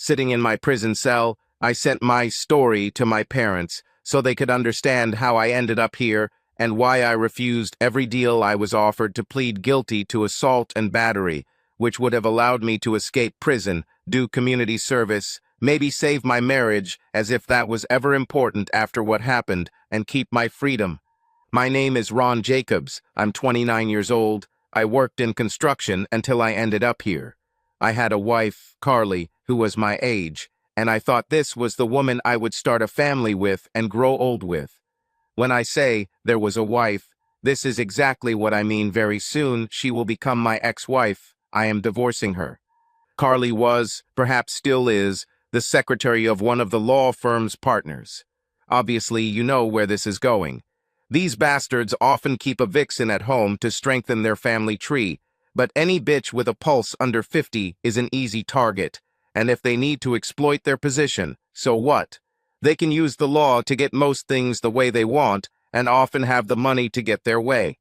Sitting in my prison cell, I sent my story to my parents so they could understand how I ended up here and why I refused every deal I was offered to plead guilty to assault and battery, which would have allowed me to escape prison, do community service, maybe save my marriage, as if that was ever important after what happened, and keep my freedom. My name is Ron Jacobs. I'm 29 years old. I worked in construction until I ended up here. I had a wife, Carly, who was my age, and I thought this was the woman I would start a family with and grow old with. When I say there was a wife, this is exactly what I mean. Very soon she will become my ex-wife. I am divorcing her. Carly was, perhaps still is, the secretary of one of the law firm's partners. Obviously, you know where this is going. These bastards often keep a vixen at home to strengthen their family tree, but any bitch with a pulse under 50 is an easy target, and if they need to exploit their position, so what? They can use the law to get most things the way they want, and often have the money to get their way.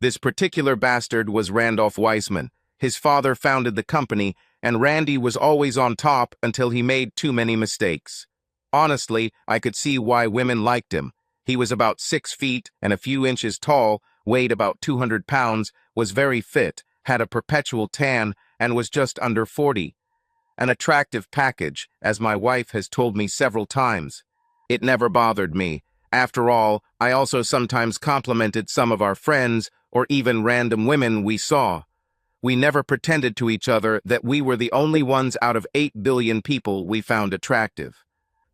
This particular bastard was Randolph Weissman. His father founded the company, and Randy was always on top until he made too many mistakes. Honestly, I could see why women liked him. He was about 6 feet and a few inches tall, weighed about 200 pounds, was very fit, had a perpetual tan, and was just under 40. An attractive package, as my wife has told me several times. It never bothered me. After all, I also sometimes complimented some of our friends, or even random women we saw. We never pretended to each other that we were the only ones out of 8 billion people we found attractive.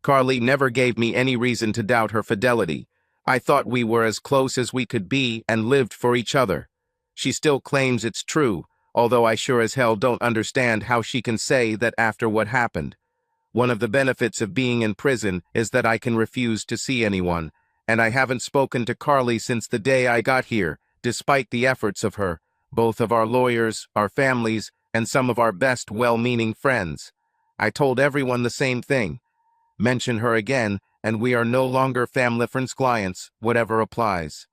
Carly never gave me any reason to doubt her fidelity. I thought we were as close as we could be and lived for each other. She still claims it's true, although I sure as hell don't understand how she can say that after what happened. One of the benefits of being in prison is that I can refuse to see anyone, and I haven't spoken to Carly since the day I got here, despite the efforts of her, both of our lawyers, our families, and some of our best well-meaning friends. I told everyone the same thing. Mention her again, and we are no longer family friends clients, whatever applies.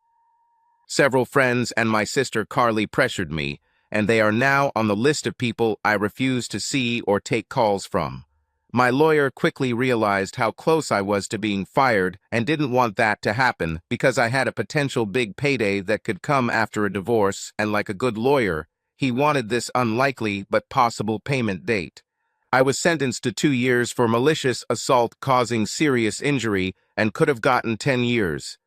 Several friends and my sister Carly pressured me, and they are now on the list of people I refuse to see or take calls from. My lawyer quickly realized how close I was to being fired and didn't want that to happen because I had a potential big payday that could come after a divorce, and like a good lawyer, he wanted this unlikely but possible payment date. I was sentenced to 2 years for malicious assault causing serious injury and could have gotten 10 years.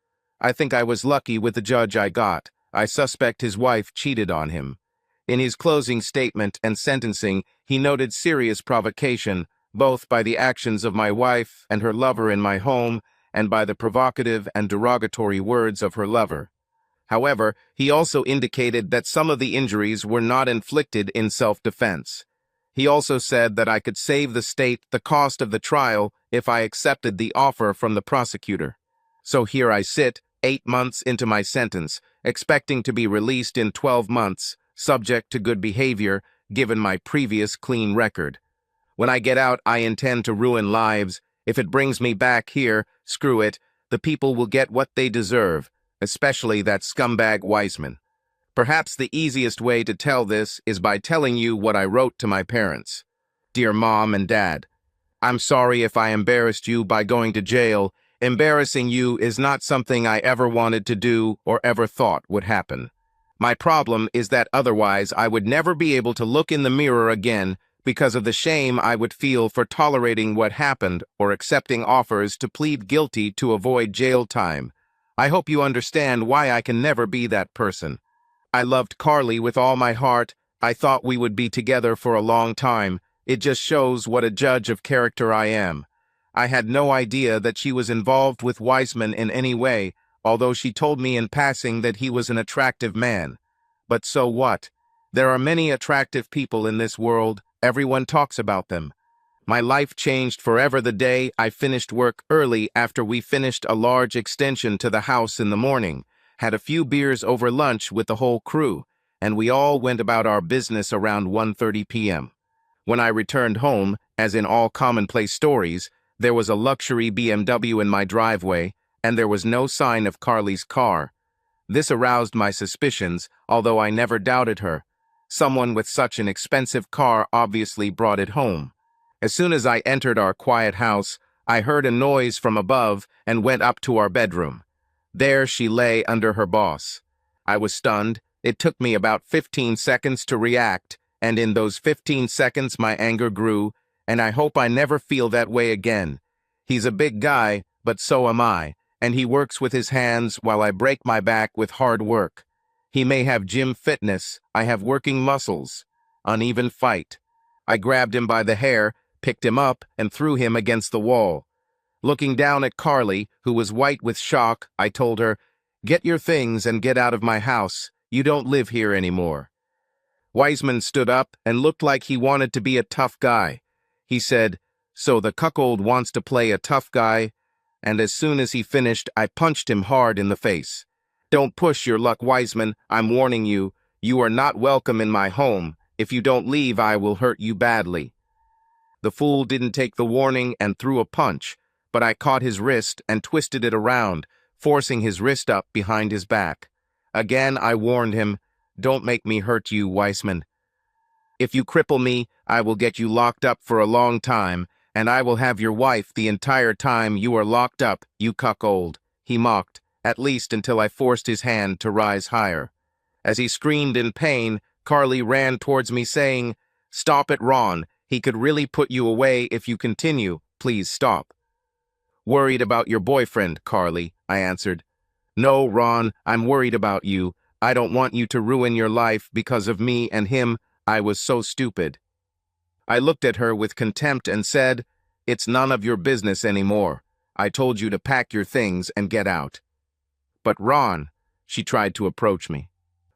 I think I was lucky with the judge I got. I suspect his wife cheated on him. In his closing statement and sentencing, he noted serious provocation, both by the actions of my wife and her lover in my home, and by the provocative and derogatory words of her lover. However, he also indicated that some of the injuries were not inflicted in self-defense. He also said that I could save the state the cost of the trial if I accepted the offer from the prosecutor. So here I sit, 8 months into my sentence, expecting to be released in 12 months, subject to good behavior, given my previous clean record. When I get out, I intend to ruin lives. If it brings me back here, screw it, the people will get what they deserve, especially that scumbag Weissman. Perhaps the easiest way to tell this is by telling you what I wrote to my parents. Dear Mom and Dad, I'm sorry if I embarrassed you by going to jail. Embarrassing you is not something I ever wanted to do or ever thought would happen. My problem is that otherwise I would never be able to look in the mirror again because of the shame I would feel for tolerating what happened or accepting offers to plead guilty to avoid jail time. I hope you understand why I can never be that person. I loved Carly with all my heart. I thought we would be together for a long time. It just shows what a judge of character I am. I had no idea that she was involved with Weissman in any way, although she told me in passing that he was an attractive man. But so what? There are many attractive people in this world. Everyone talks about them. My life changed forever the day I finished work early after we finished a large extension to the house in the morning, had a few beers over lunch with the whole crew, and we all went about our business around 1:30 p.m. When I returned home, as in all commonplace stories, there was a luxury BMW in my driveway, and there was no sign of Carly's car. This aroused my suspicions, although I never doubted her. Someone with such an expensive car obviously brought it home. As soon as I entered our quiet house, I heard a noise from above and went up to our bedroom. There she lay under her boss. I was stunned. It took me about 15 seconds to react, and in those 15 seconds my anger grew, and I hope I never feel that way again. He's a big guy, but so am I, and he works with his hands while I break my back with hard work. He may have gym fitness, I have working muscles. Uneven fight. I grabbed him by the hair, picked him up, and threw him against the wall. Looking down at Carly, who was white with shock, I told her, "Get your things and get out of my house. You don't live here anymore." Wiseman stood up and looked like he wanted to be a tough guy. He said, "So the cuckold wants to play a tough guy?" And as soon as he finished, I punched him hard in the face. "Don't push your luck, Wiseman. I'm warning you. You are not welcome in my home. If you don't leave, I will hurt you badly." The fool didn't take the warning and threw a punch, but I caught his wrist and twisted it around, forcing his wrist up behind his back. Again, I warned him, "Don't make me hurt you, Wiseman. If you cripple me, I will get you locked up for a long time, and I will have your wife the entire time you are locked up, you cuckold," he mocked, at least until I forced his hand to rise higher. As he screamed in pain, Carly ran towards me saying, "Stop it, Ron. He could really put you away if you continue. Please stop." "Worried about your boyfriend, Carly," I answered. "No, Ron, I'm worried about you. I don't want you to ruin your life because of me and him. I was so stupid." I looked at her with contempt and said, "It's none of your business anymore. I told you to pack your things and get out." "But Ron," she tried to approach me.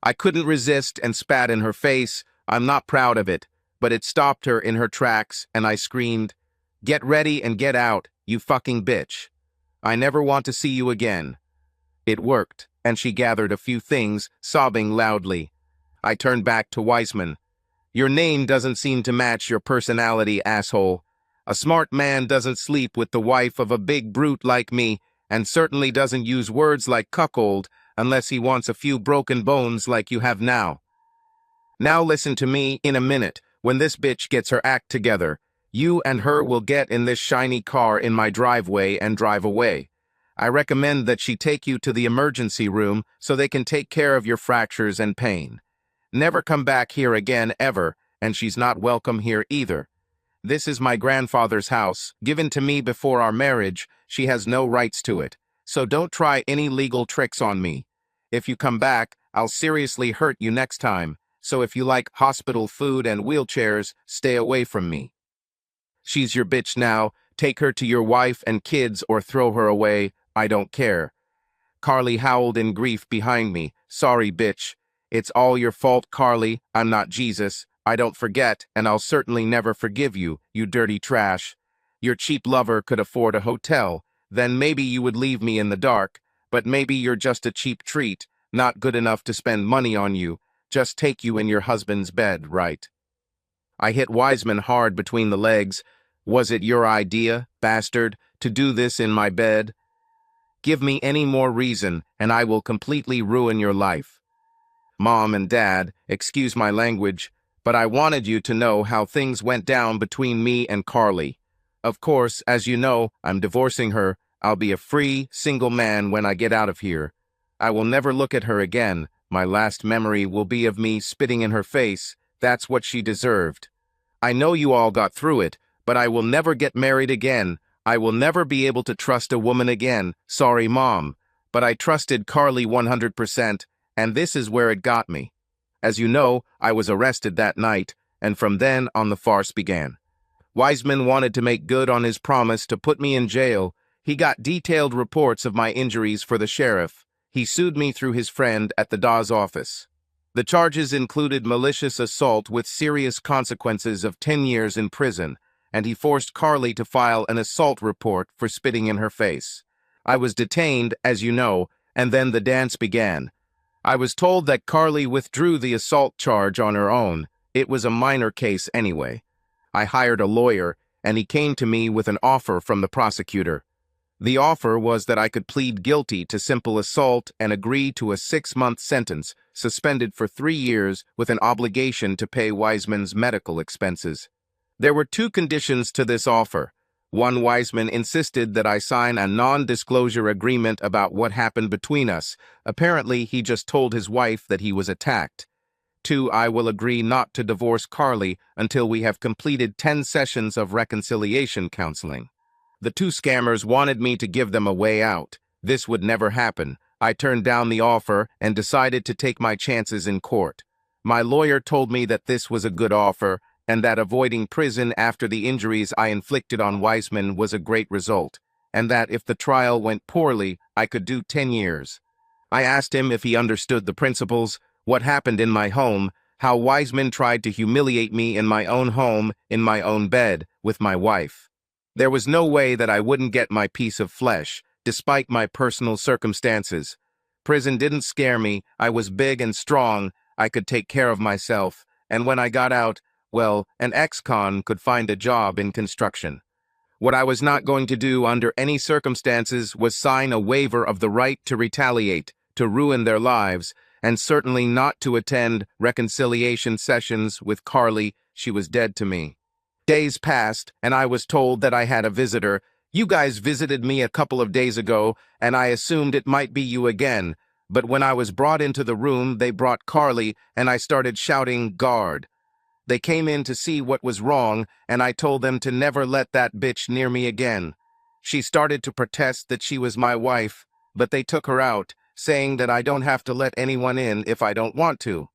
I couldn't resist and spat in her face. I'm not proud of it, but it stopped her in her tracks, and I screamed, "Get ready and get out, you fucking bitch. I never want to see you again." It worked, and she gathered a few things, sobbing loudly. I turned back to Wiseman. "Your name doesn't seem to match your personality, asshole. A smart man doesn't sleep with the wife of a big brute like me, and certainly doesn't use words like cuckold unless he wants a few broken bones like you have now. Now listen to me. In a minute, when this bitch gets her act together, you and her will get in this shiny car in my driveway and drive away. I recommend that she take you to the emergency room so they can take care of your fractures and pain. Never come back here again, ever, and she's not welcome here either. This is my grandfather's house, given to me before our marriage. She has no rights to it, so don't try any legal tricks on me. If you come back, I'll seriously hurt you next time, so if you like hospital food and wheelchairs, stay away from me. She's your bitch now. Take her to your wife and kids or throw her away. I don't care." Carly howled in grief behind me. "Sorry, bitch. It's all your fault, Carly. I'm not Jesus. I don't forget, and I'll certainly never forgive you, you dirty trash. Your cheap lover could afford a hotel. Then maybe you would leave me in the dark. But maybe you're just a cheap treat, not good enough to spend money on you. Just take you in your husband's bed, right?" I hit Wiseman hard between the legs. "Was it your idea, bastard, to do this in my bed? Give me any more reason, and I will completely ruin your life. Mom and Dad, excuse my language, but I wanted you to know how things went down between me and Carly. Of course, as you know, I'm divorcing her. I'll be a free, single man when I get out of here. I will never look at her again. My last memory will be of me spitting in her face. That's what she deserved. I know you all got through it, but I will never get married again. I will never be able to trust a woman again. Sorry, Mom. But I trusted Carly 100%, and this is where it got me. As you know, I was arrested that night, and from then on the farce began. Wiseman wanted to make good on his promise to put me in jail. He got detailed reports of my injuries for the sheriff. He sued me through his friend at the Dawes office. The charges included malicious assault with serious consequences of 10 years in prison, and he forced Carly to file an assault report for spitting in her face. I was detained, as you know, and then the dance began. I was told that Carly withdrew the assault charge on her own. It was a minor case anyway. I hired a lawyer, and he came to me with an offer from the prosecutor. The offer was that I could plead guilty to simple assault and agree to a 6-month sentence, suspended for 3 years with an obligation to pay Wiseman's medical expenses. There were two conditions to this offer. One, Wiseman insisted that I sign a non-disclosure agreement about what happened between us. Apparently, he just told his wife that he was attacked. Two, I will agree not to divorce Carly until we have completed 10 sessions of reconciliation counseling. The two scammers wanted me to give them a way out. This would never happen. I turned down the offer and decided to take my chances in court. My lawyer told me that this was a good offer and that avoiding prison after the injuries I inflicted on Wiseman was a great result, and that if the trial went poorly, I could do 10 years. I asked him if he understood the principles, what happened in my home, how Wiseman tried to humiliate me in my own home, in my own bed, with my wife. There was no way that I wouldn't get my piece of flesh, despite my personal circumstances. Prison didn't scare me. I was big and strong. I could take care of myself. And when I got out, well, an ex-con could find a job in construction. What I was not going to do under any circumstances was sign a waiver of the right to retaliate, to ruin their lives, and certainly not to attend reconciliation sessions with Carly. She was dead to me. Days passed, and I was told that I had a visitor. You guys visited me a couple of days ago, and I assumed it might be you again. But when I was brought into the room, they brought Carly, and I started shouting, "Guard." They came in to see what was wrong, and I told them to never let that bitch near me again. She started to protest that she was my wife, but they took her out, saying that I don't have to let anyone in if I don't want to.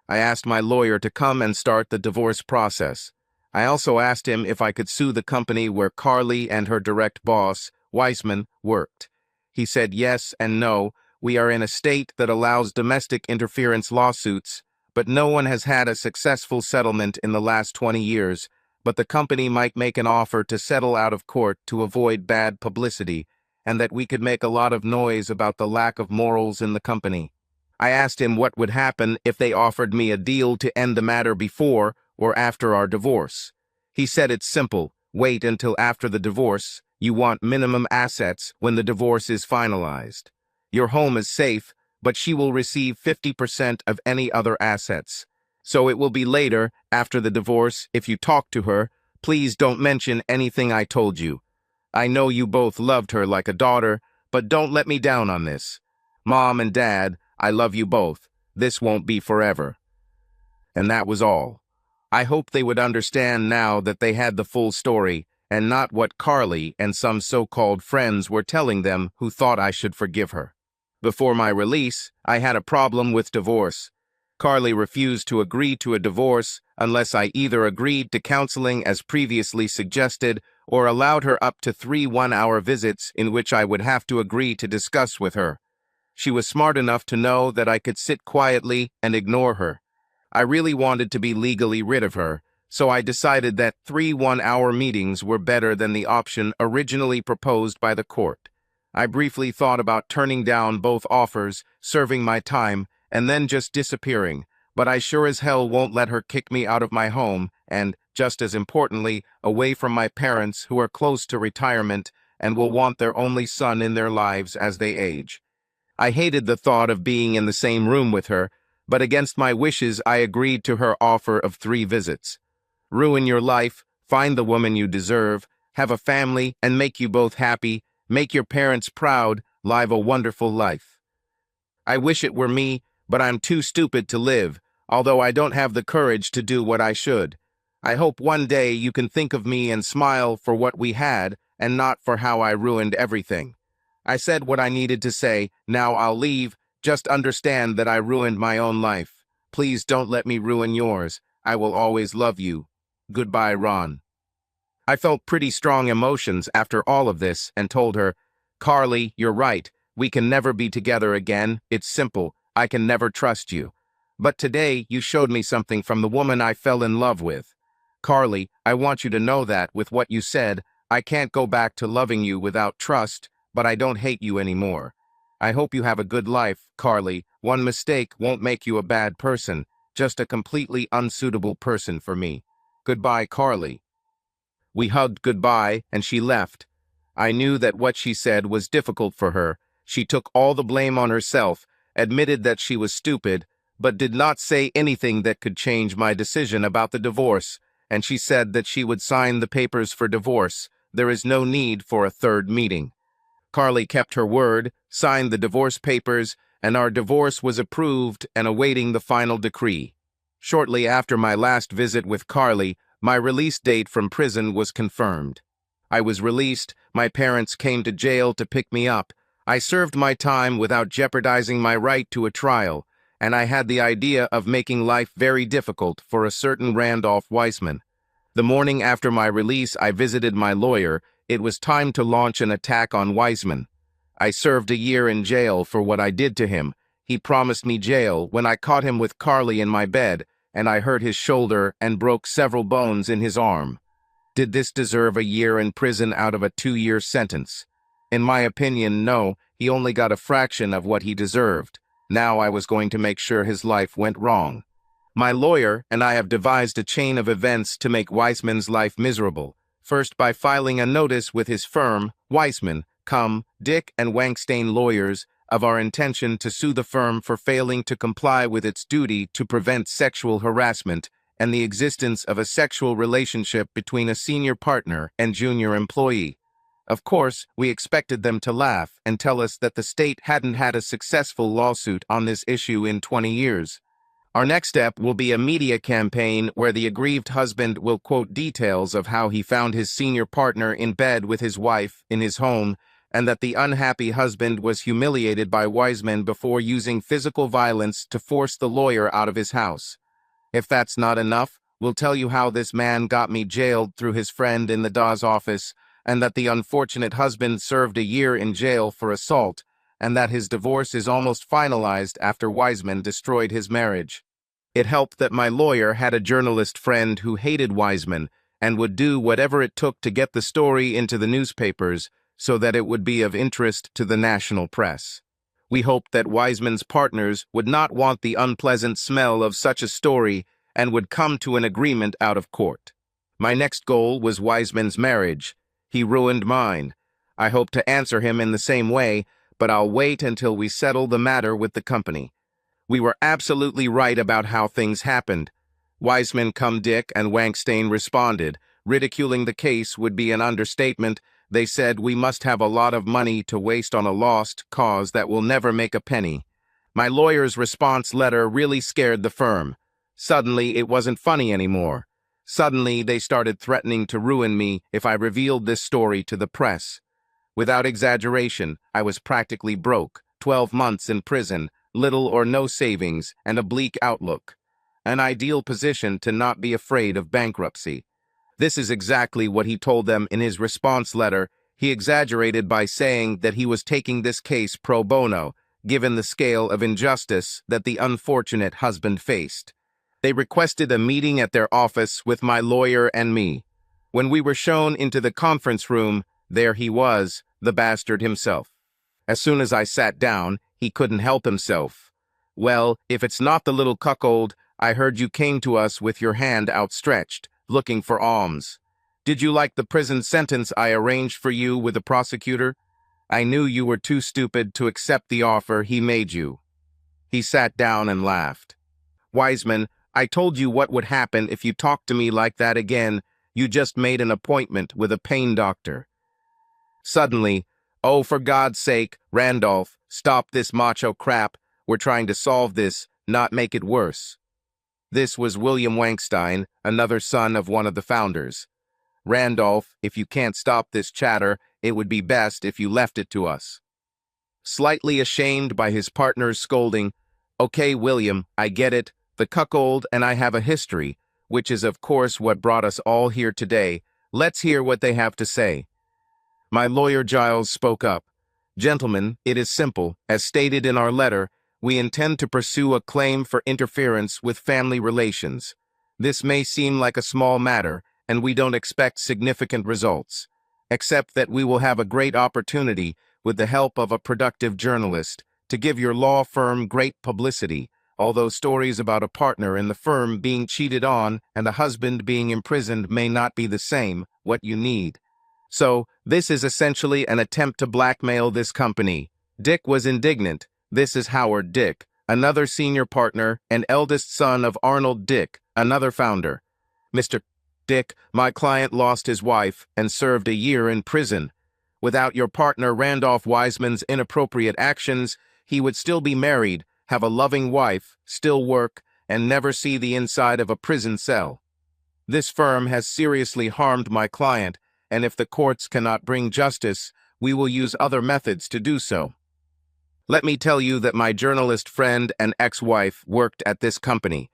I asked my lawyer to come and start the divorce process. I also asked him if I could sue the company where Carly and her direct boss, Wiseman, worked. He said yes and no. We are in a state that allows domestic interference lawsuits, but no one has had a successful settlement in the last 20 years, but the company might make an offer to settle out of court to avoid bad publicity, and that we could make a lot of noise about the lack of morals in the company. I asked him what would happen if they offered me a deal to end the matter before or after our divorce. He said it's simple. Wait until after the divorce. You want minimum assets when the divorce is finalized. Your home is safe, but she will receive 50% of any other assets. So it will be later, after the divorce, if you talk to her. Please don't mention anything I told you. I know you both loved her like a daughter, but don't let me down on this. Mom and Dad, I love you both. This won't be forever. And that was all. I hope they would understand now that they had the full story, and not what Carly and some so-called friends were telling them who thought I should forgive her. Before my release, I had a problem with divorce. Carly refused to agree to a divorce unless I either agreed to counseling as previously suggested or allowed her up to 3 one-hour visits in which I would have to agree to discuss with her. She was smart enough to know that I could sit quietly and ignore her. I really wanted to be legally rid of her, so I decided that 3 one-hour meetings were better than the option originally proposed by the court. I briefly thought about turning down both offers, serving my time, and then just disappearing, but I sure as hell won't let her kick me out of my home and, just as importantly, away from my parents who are close to retirement and will want their only son in their lives as they age. I hated the thought of being in the same room with her, but against my wishes I agreed to her offer of 3 visits. Ruin your life, find the woman you deserve, have a family, and make you both happy. Make your parents proud, live a wonderful life. I wish it were me, but I'm too stupid to live, although I don't have the courage to do what I should. I hope one day you can think of me and smile for what we had and not for how I ruined everything. I said what I needed to say. Now I'll leave. Just understand that I ruined my own life. Please don't let me ruin yours. I will always love you. Goodbye, Ron. I felt pretty strong emotions after all of this and told her, Carly, you're right. We can never be together again. It's simple. I can never trust you. But today you showed me something from the woman I fell in love with. Carly, I want you to know that with what you said, I can't go back to loving you without trust, but I don't hate you anymore. I hope you have a good life, Carly. One mistake won't make you a bad person, just a completely unsuitable person for me. Goodbye, Carly. We hugged goodbye, and she left. I knew that what she said was difficult for her. She took all the blame on herself, admitted that she was stupid, but did not say anything that could change my decision about the divorce, and she said that she would sign the papers for divorce. There is no need for a third meeting. Carly kept her word, signed the divorce papers, and our divorce was approved and awaiting the final decree. Shortly after my last visit with Carly, my release date from prison was confirmed. I was released, my parents came to jail to pick me up. I served my time without jeopardizing my right to a trial, and I had the idea of making life very difficult for a certain Randolph Weissman. The morning after my release, I visited my lawyer. It was time to launch an attack on Weissman. I served a year in jail for what I did to him. He promised me jail when I caught him with Carly in my bed, and I hurt his shoulder and broke several bones in his arm. Did this deserve a year in prison out of a 2-year sentence? In my opinion, no. He only got a fraction of what he deserved. Now I was going to make sure his life went wrong. My lawyer and I have devised a chain of events to make Weissman's life miserable. First, by filing a notice with his firm, Weissman, Dick and Wankstein Lawyers, of our intention to sue the firm for failing to comply with its duty to prevent sexual harassment and the existence of a sexual relationship between a senior partner and junior employee. Of course, we expected them to laugh and tell us that the state hadn't had a successful lawsuit on this issue in 20 years. Our next step will be a media campaign where the aggrieved husband will quote details of how he found his senior partner in bed with his wife in his home, and that the unhappy husband was humiliated by Weissman before using physical violence to force the lawyer out of his house. If that's not enough, we'll tell you how this man got me jailed through his friend in the Dawes office, and that the unfortunate husband served a year in jail for assault, and that his divorce is almost finalized after Weissman destroyed his marriage. It helped that my lawyer had a journalist friend who hated Weissman and would do whatever it took to get the story into the newspapers so that it would be of interest to the national press. We hoped that Weissman's partners would not want the unpleasant smell of such a story and would come to an agreement out of court. My next goal was Weissman's marriage. He ruined mine. I hope to answer him in the same way, but I'll wait until we settle the matter with the company. We were absolutely right about how things happened. Weissman, Dick, and Wankstein responded. Ridiculing the case would be an understatement. They said we must have a lot of money to waste on a lost cause that will never make a penny. My lawyer's response letter really scared the firm. Suddenly, it wasn't funny anymore. Suddenly, they started threatening to ruin me if I revealed this story to the press. Without exaggeration, I was practically broke, 12 months in prison, little or no savings, and a bleak outlook. An ideal position to not be afraid of bankruptcy. This is exactly what he told them in his response letter. He exaggerated by saying that he was taking this case pro bono, given the scale of injustice that the unfortunate husband faced. They requested a meeting at their office with my lawyer and me. When we were shown into the conference room, there he was, the bastard himself. As soon as I sat down, he couldn't help himself. "Well, if it's not the little cuckold, I heard you came to us with your hand outstretched, looking for alms. Did you like the prison sentence I arranged for you with the prosecutor? I knew you were too stupid to accept the offer he made you." He sat down and laughed. "Weissman, I told you what would happen if you talked to me like that again. You just made an appointment with a pain doctor." Suddenly, "Oh, for God's sake, Randolph, stop this macho crap. We're trying to solve this, not make it worse." This was William Wankstein, another son of one of the founders. "Randolph, if you can't stop this chatter, it would be best if you left it to us." Slightly ashamed by his partner's scolding, "Okay, William, I get it. The cuckold and I have a history, which is of course what brought us all here today. Let's hear what they have to say." My lawyer Giles spoke up. "Gentlemen, it is simple. As stated in our letter, we intend to pursue a claim for interference with family relations. This may seem like a small matter, and we don't expect significant results, except that we will have a great opportunity, with the help of a productive journalist, to give your law firm great publicity. Although stories about a partner in the firm being cheated on and a husband being imprisoned may not be the same, what you need. So, this is essentially an attempt to blackmail this company." Dick was indignant. "This is Howard Dick, another senior partner and eldest son of Arnold Dick, another founder." Mr. Dick, my client lost his wife and served a year in prison. Without your partner Randolph Wiseman's inappropriate actions, he would still be married, have a loving wife, still work, and never see the inside of a prison cell. This firm has seriously harmed my client, and if the courts cannot bring justice, we will use other methods to do so. Let me tell you that my journalist friend and ex-wife worked at this company.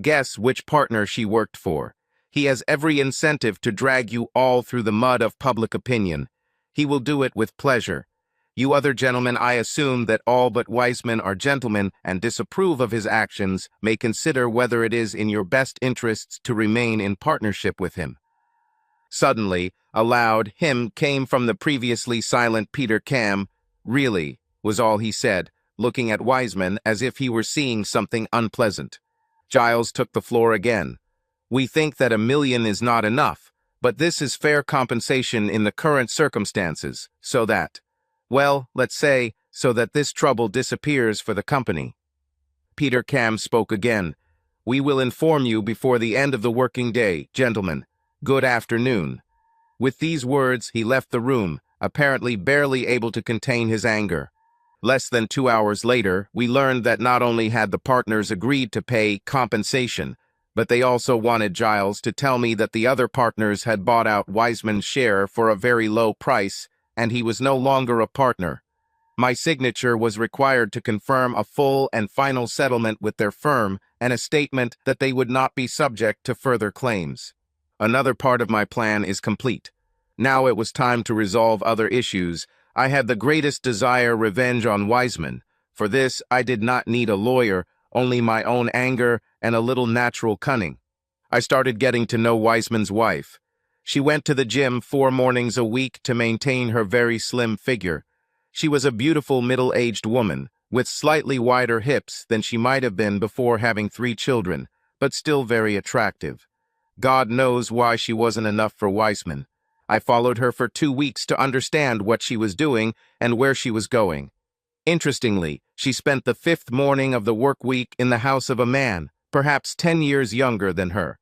Guess which partner she worked for. He has every incentive to drag you all through the mud of public opinion. He will do it with pleasure. You other gentlemen, I assume that all but Wiseman are gentlemen and disapprove of his actions, may consider whether it is in your best interests to remain in partnership with him. Suddenly, a loud hymn came from the previously silent Peter Cam. Really, was all he said, looking at Wiseman as if he were seeing something unpleasant. Giles took the floor again. We think that $1 million is not enough, but this is fair compensation in the current circumstances, so that, well, let's say, so that this trouble disappears for the company. Peter Cam spoke again. We will inform you before the end of the working day, gentlemen. Good afternoon. With these words, he left the room, apparently barely able to contain his anger. Less than 2 hours later, we learned that not only had the partners agreed to pay compensation, but they also wanted Giles to tell me that the other partners had bought out Wiseman's share for a very low price, and he was no longer a partner. My signature was required to confirm a full and final settlement with their firm and a statement that they would not be subject to further claims. Another part of my plan is complete. Now it was time to resolve other issues. I had the greatest desire revenge on Wiseman. For this, I did not need a lawyer, only my own anger and a little natural cunning. I started getting to know Wiseman's wife. She went to the gym 4 mornings a week to maintain her very slim figure. She was a beautiful middle-aged woman, with slightly wider hips than she might have been before having 3 children, but still very attractive. God knows why she wasn't enough for Wiseman. I followed her for 2 weeks to understand what she was doing and where she was going. Interestingly, she spent the 5th morning of the work week in the house of a man, perhaps 10 years younger than her.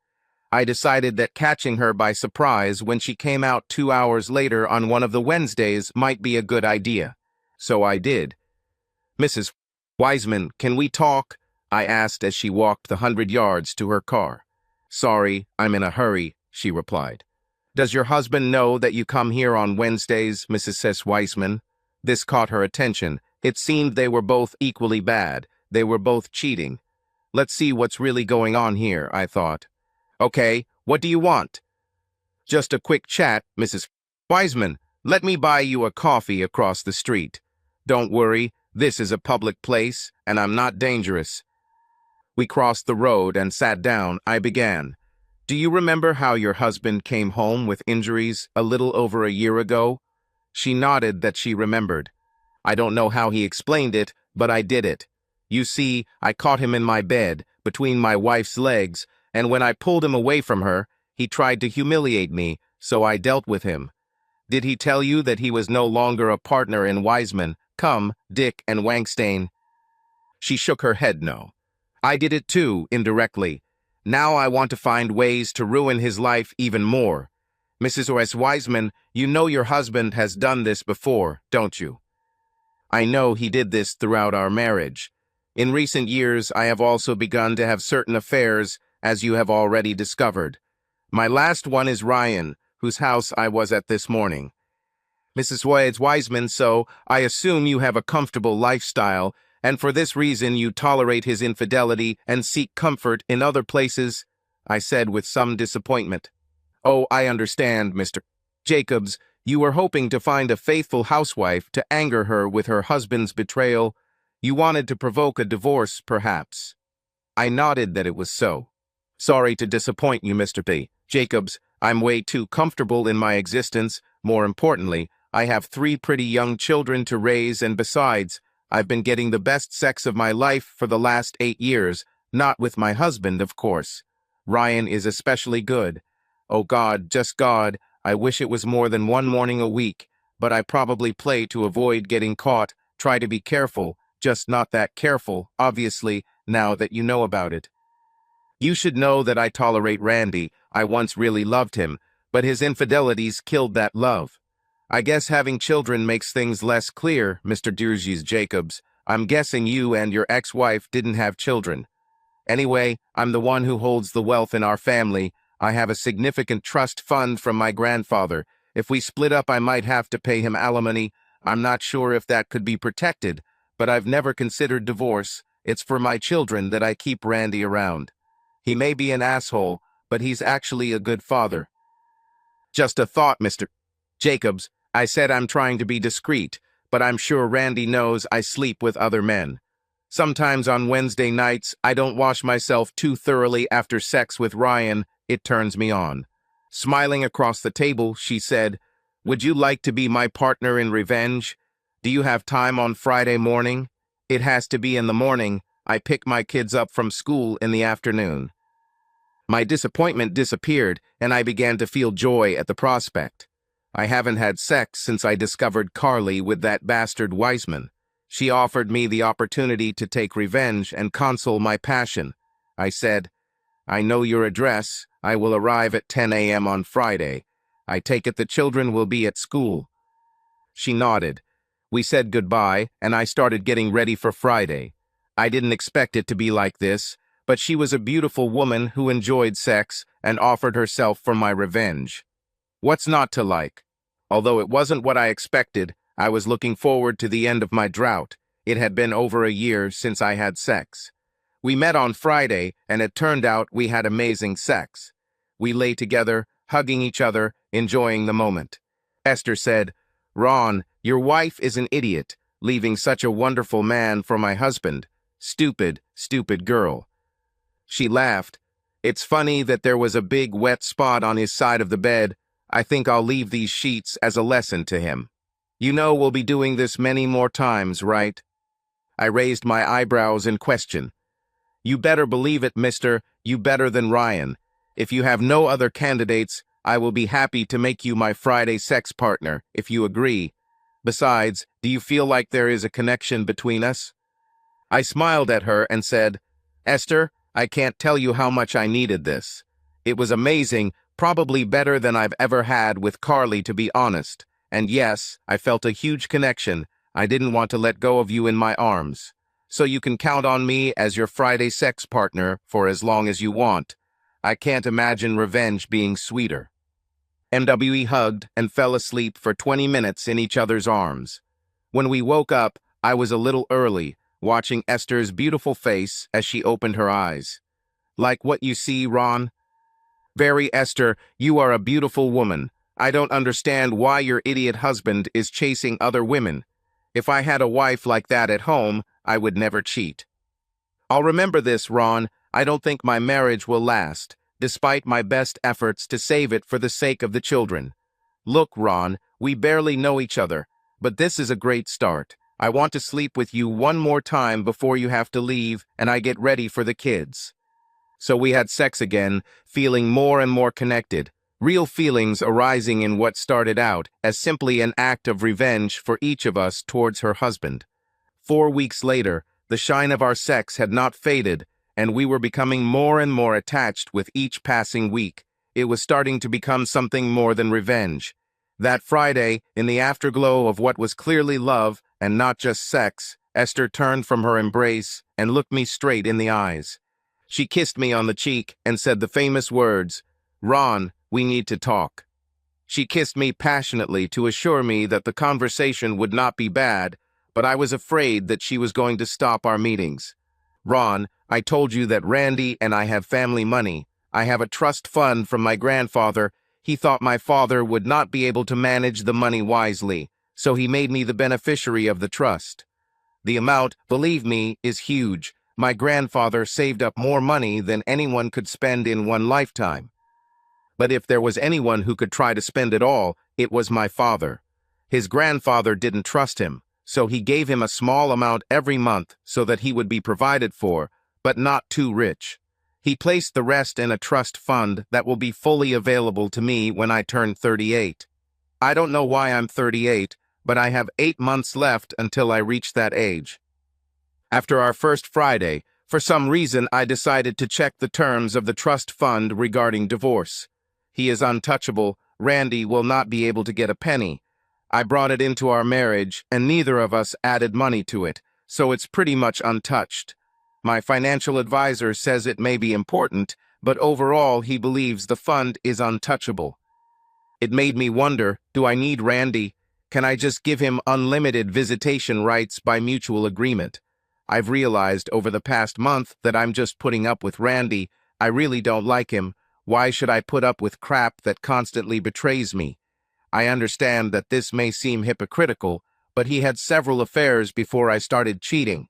I decided that catching her by surprise when she came out 2 hours later on one of the Wednesdays might be a good idea. So I did. Mrs. Wiseman, can we talk? I asked as she walked the 100 yards to her car. Sorry, I'm in a hurry, she replied. Does your husband know that you come here on Wednesdays, Mrs. Wiseman? This caught her attention. It seemed they were both equally bad. They were both cheating. Let's see what's really going on here, I thought. Okay, what do you want? Just a quick chat, Mrs. Wiseman. Let me buy you a coffee across the street. Don't worry, this is a public place, and I'm not dangerous. We crossed the road and sat down. I began. Do you remember how your husband came home with injuries a little over a year ago? She nodded that she remembered. I don't know how he explained it, but I did it. You see, I caught him in my bed, between my wife's legs, and when I pulled him away from her, he tried to humiliate me, so I dealt with him. Did he tell you that he was no longer a partner in Wiseman, Dick, and Wangstein? She shook her head no. I did it too, indirectly. Now I want to find ways to ruin his life even more. Mrs. Wiseman, you know your husband has done this before, don't you? I know he did this throughout our marriage. In recent years, I have also begun to have certain affairs, as you have already discovered. My last one is Ryan, whose house I was at this morning. Mrs. Wiseman, so I assume you have a comfortable lifestyle, and for this reason you tolerate his infidelity and seek comfort in other places, I said with some disappointment. Oh, I understand, Mr. Jacobs. You were hoping to find a faithful housewife to anger her with her husband's betrayal. You wanted to provoke a divorce, perhaps. I nodded that it was so. Sorry to disappoint you, Mr. P. Jacobs. I'm way too comfortable in my existence. More importantly, I have 3 pretty young children to raise, and besides, I've been getting the best sex of my life for the last 8 years, not with my husband, of course. Ryan is especially good. Oh God, just God, I wish it was more than 1 morning a week, but I probably play to avoid getting caught, try to be careful, just not that careful, obviously, now that you know about it. You should know that I tolerate Randy. I once really loved him, but his infidelities killed that love. I guess having children makes things less clear, Mr. Durgis Jacobs. I'm guessing you and your ex-wife didn't have children. Anyway, I'm the one who holds the wealth in our family. I have a significant trust fund from my grandfather. If we split up, I might have to pay him alimony. I'm not sure if that could be protected, but I've never considered divorce. It's for my children that I keep Randy around. He may be an asshole, but he's actually a good father. Just a thought, Mr. Jacobs. I said I'm trying to be discreet, but I'm sure Randy knows I sleep with other men. Sometimes on Wednesday nights, I don't wash myself too thoroughly after sex with Ryan. It turns me on. Smiling across the table, she said, "Would you like to be my partner in revenge? Do you have time on Friday morning? It has to be in the morning. I pick my kids up from school in the afternoon." My disappointment disappeared, and I began to feel joy at the prospect. I haven't had sex since I discovered Carly with that bastard Wiseman. She offered me the opportunity to take revenge and console my passion. I said, "I know your address. I will arrive at 10 a.m. on Friday. I take it the children will be at school." She nodded. We said goodbye, and I started getting ready for Friday. I didn't expect it to be like this, but she was a beautiful woman who enjoyed sex and offered herself for my revenge. What's not to like? Although it wasn't what I expected, I was looking forward to the end of my drought. It had been over a year since I had sex. We met on Friday, and it turned out we had amazing sex. We lay together, hugging each other, enjoying the moment. Esther said, "Ron, your wife is an idiot, leaving such a wonderful man for my husband. Stupid, stupid girl." She laughed. "It's funny that there was a big wet spot on his side of the bed. I think I'll leave these sheets as a lesson to him. You know we'll be doing this many more times, right?" I raised my eyebrows in question. "You better believe it, mister. You better than Ryan. If you have no other candidates, I will be happy to make you my Friday sex partner, if you agree. Besides, do you feel like there is a connection between us?" I smiled at her and said, "Esther, I can't tell you how much I needed this. It was amazing, probably better than I've ever had with Carly, to be honest. And yes, I felt a huge connection. I didn't want to let go of you in my arms. So you can count on me as your Friday sex partner for as long as you want. I can't imagine revenge being sweeter." MWE hugged and fell asleep for 20 minutes in each other's arms. When we woke up, I was a little early, watching Esther's beautiful face as she opened her eyes. "Like what you see, Ron?" "Very, Esther, you are a beautiful woman. I don't understand why your idiot husband is chasing other women. If I had a wife like that at home, I would never cheat." "I'll remember this, Ron. I don't think my marriage will last, despite my best efforts to save it for the sake of the children. Look, Ron, we barely know each other, but this is a great start. I want to sleep with you one more time before you have to leave and I get ready for the kids." So we had sex again, feeling more and more connected, real feelings arising in what started out as simply an act of revenge for each of us towards her husband. 4 weeks later, the shine of our sex had not faded, and we were becoming more and more attached with each passing week. It was starting to become something more than revenge. That Friday, in the afterglow of what was clearly love and not just sex, Esther turned from her embrace and looked me straight in the eyes. She kissed me on the cheek and said the famous words, "Ron, we need to talk." She kissed me passionately to assure me that the conversation would not be bad, but I was afraid that she was going to stop our meetings. "Ron, I told you that Randy and I have family money. I have a trust fund from my grandfather. He thought my father would not be able to manage the money wisely, so he made me the beneficiary of the trust. The amount, believe me, is huge. My grandfather saved up more money than anyone could spend in one lifetime. But if there was anyone who could try to spend it all, it was my father. His grandfather didn't trust him, so he gave him a small amount every month so that he would be provided for, but not too rich. He placed the rest in a trust fund that will be fully available to me when I turn 38. I don't know why I'm 38, but I have 8 months left until I reach that age. After our first Friday, For some reason, I decided to check the terms of the trust fund regarding divorce. He is untouchable. Randy will not be able to get a penny. I brought it into our marriage, and neither of us added money to it, so it's pretty much untouched. My financial advisor says it may be important, but overall he believes the fund is untouchable. It made me wonder, do I need Randy? Can I just give him unlimited visitation rights by mutual agreement? I've realized over the past month that I'm just putting up with Randy. I really don't like him. Why should I put up with crap that constantly betrays me? I understand that this may seem hypocritical, but he had several affairs before I started cheating.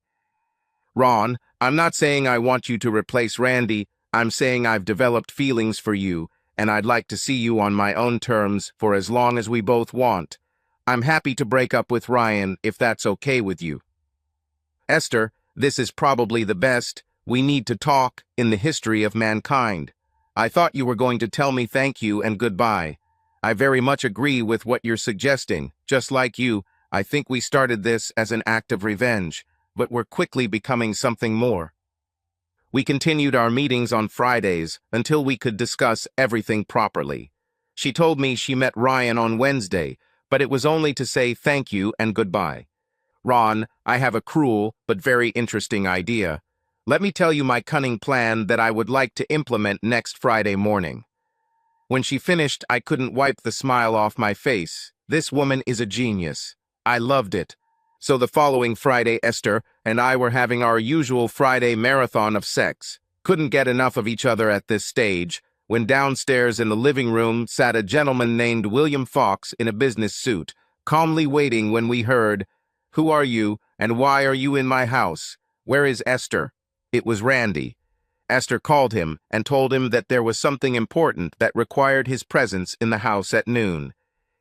Ron, I'm not saying I want you to replace Randy. I'm saying I've developed feelings for you, and I'd like to see you on my own terms for as long as we both want. I'm happy to break up with Ryan if that's okay with you. Esther, this is probably the best we need to talk in the history of mankind. I thought you were going to tell me thank you and goodbye. I very much agree with what you're suggesting. Just like you, I think we started this as an act of revenge, but we're quickly becoming something more. We continued our meetings on Fridays until we could discuss everything properly. She told me she met Ryan on Wednesday, but it was only to say thank you and goodbye. Ron, I have a cruel but very interesting idea. Let me tell you my cunning plan that I would like to implement next Friday morning. When she finished, I couldn't wipe the smile off my face. This woman is a genius. I loved it. So the following Friday, Esther and I were having our usual Friday marathon of sex. Couldn't get enough of each other at this stage, when downstairs in the living room sat a gentleman named William Fox in a business suit, calmly waiting when we heard, "Who are you, and why are you in my house? Where is Esther?" It was Randy. Esther called him and told him that there was something important that required his presence in the house at noon.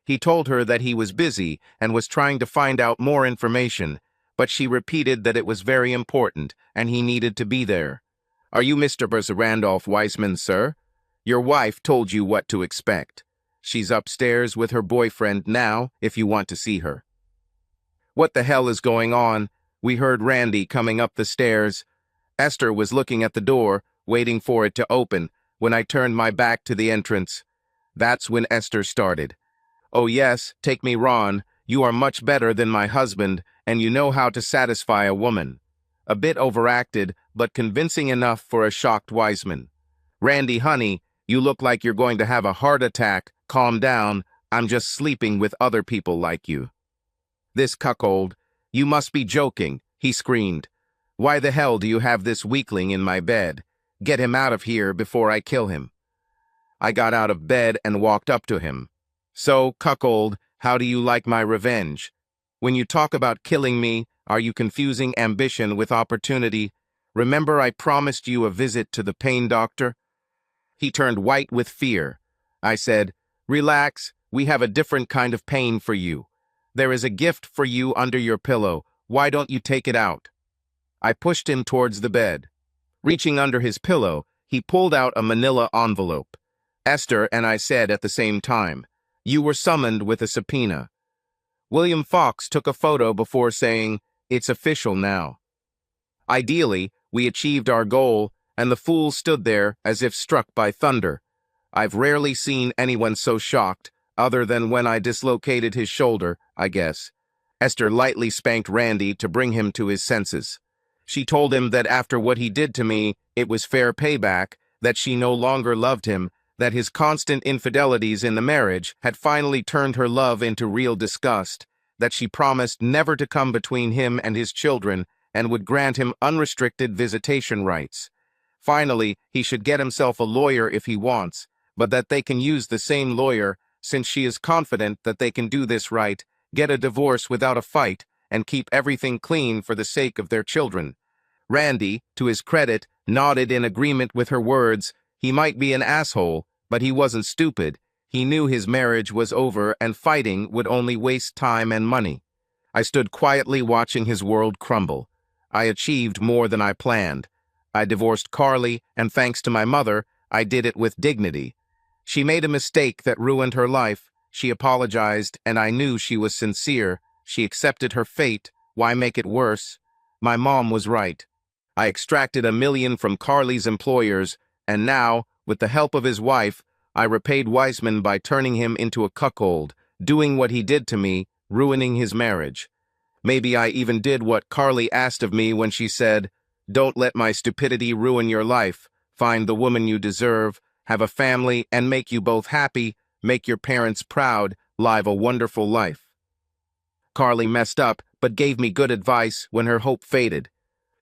He told her that he was busy and was trying to find out more information, but she repeated that it was very important and he needed to be there. "Are you Mr. Randolph Weissman, sir? Your wife told you what to expect. She's upstairs with her boyfriend now, if you want to see her." What the hell is going on? We heard Randy coming up the stairs. Esther was looking at the door, waiting for it to open, when I turned my back to the entrance. That's when Esther started. "Oh yes, take me Ron, you are much better than my husband, and you know how to satisfy a woman." A bit overacted, but convincing enough for a shocked Wiseman. "Randy, honey, you look like you're going to have a heart attack. Calm down, I'm just sleeping with other people like you." "This cuckold, you must be joking," he screamed. "Why the hell do you have this weakling in my bed? Get him out of here before I kill him." I got out of bed and walked up to him. "So, cuckold, how do you like my revenge? When you talk about killing me, are you confusing ambition with opportunity? Remember I promised you a visit to the pain doctor?" He turned white with fear. I said, "Relax, we have a different kind of pain for you. There is a gift for you under your pillow. Why don't you take it out?" I pushed him towards the bed. Reaching under his pillow, he pulled out a manila envelope. Esther and I said at the same time, "You were summoned with a subpoena." William Fox took a photo before saying, "It's official now." Ideally, we achieved our goal, and the fool stood there as if struck by thunder. I've rarely seen anyone so shocked, other than when I dislocated his shoulder, I guess. Esther lightly spanked Randy to bring him to his senses. She told him that after what he did to me, it was fair payback, that she no longer loved him, that his constant infidelities in the marriage had finally turned her love into real disgust, that she promised never to come between him and his children and would grant him unrestricted visitation rights. Finally, he should get himself a lawyer if he wants, but that they can use the same lawyer, since she is confident that they can do this right, get a divorce without a fight, and keep everything clean for the sake of their children. Randy, to his credit, nodded in agreement with her words. He might be an asshole, but he wasn't stupid. He knew his marriage was over and fighting would only waste time and money. I stood quietly watching his world crumble. I achieved more than I planned. I divorced Carly, and thanks to my mother, I did it with dignity. She made a mistake that ruined her life. She apologized, and I knew she was sincere. She accepted her fate. Why make it worse? My mom was right. I extracted $1 million from Carly's employers, and now, with the help of his wife, I repaid Weissman by turning him into a cuckold, doing what he did to me, ruining his marriage. Maybe I even did what Carly asked of me when she said, "Don't let my stupidity ruin your life. Find the woman you deserve, have a family, and make you both happy, make your parents proud, live a wonderful life." Carly messed up, but gave me good advice when her hope faded.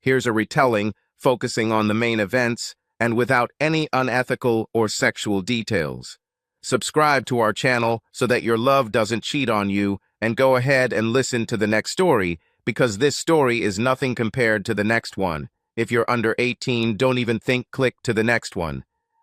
Here's a retelling, focusing on the main events, and without any unethical or sexual details. Subscribe to our channel so that your love doesn't cheat on you, and go ahead and listen to the next story, because this story is nothing compared to the next one. If you're under 18, don't even click to the next one.